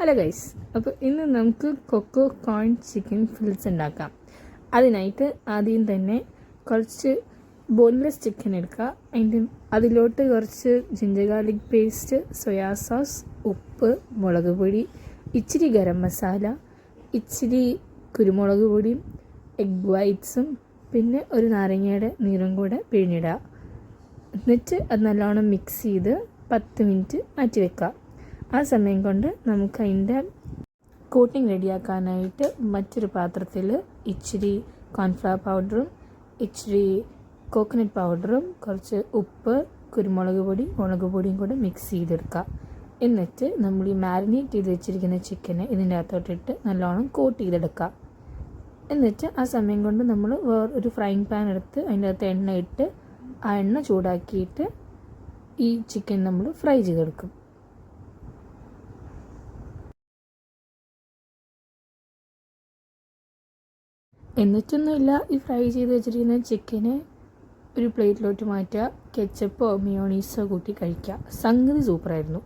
Hello guys, അപ്പോൾ ഇന്ന് നമുക്ക് കൊക്കോ കോൺ ചിക്കൻ ഫിൽസ് ഉണ്ടാക്കാം. അതിനായിട്ട് ആദ്യം തന്നെ കുറച്ച് ബോൺലെസ് ചിക്കൻ എടുക്കുക. അതിലോട്ട് കുറച്ച് ginger garlic paste, soya sauce, ഉപ്പ്, മുളക് പൊടി, ഇച്ചിരി ഗരം മസാല, ഇച്ചിരി കുരുമുളക് പൊടിയും, എഗ് വൈറ്റ്സും, പിന്നെ ഒരു നാരങ്ങയുടെ നീരും കൂടെ പിഴിഞ്ഞിടുക. എന്നിട്ട് അത് നല്ലോണം മിക്സ് ചെയ്ത് 10 മിനിറ്റ് മാറ്റി വെക്കുക. ആ സമയം കൊണ്ട് നമുക്ക് അതിൻ്റെ കോട്ടിങ് റെഡിയാക്കാനായിട്ട് മറ്റൊരു പാത്രത്തിൽ ഇച്ചിരി കോൺഫ്ലവർ പൗഡറും, ഇച്ചിരി കോക്കനട്ട് പൗഡറും, കുറച്ച് ഉപ്പ്, കുരുമുളക് പൊടി, മുളക് പൊടിയും കൂടെ മിക്സ് ചെയ്തെടുക്കുക. എന്നിട്ട് നമ്മൾ ഈ മാരിനേറ്റ് ചെയ്ത് വെച്ചിരിക്കുന്ന ചിക്കന് ഇതിൻ്റെ അകത്തോട്ടിട്ട് നല്ലോണം കോട്ട് ചെയ്തെടുക്കുക. എന്നിട്ട് ആ സമയം കൊണ്ട് നമ്മൾ വേറൊരു ഫ്രൈങ് പാൻ എടുത്ത് അതിൻ്റെ അകത്ത് എണ്ണ ഇട്ട് ആ എണ്ണ ചൂടാക്കിയിട്ട് ഈ ചിക്കൻ നമ്മൾ ഫ്രൈ ചെയ്തെടുക്കും. എന്നിട്ടൊന്നുമില്ല, ഈ ഫ്രൈ ചെയ്ത് വെച്ചിരിക്കുന്ന ചിക്കന് ഒരു പ്ലേറ്റിലോട്ട് മാറ്റുക, കെച്ചപ്പോ മിയോണീസോ കൂട്ടി കഴിക്കുക. സംഗതി സൂപ്പറായിരുന്നു.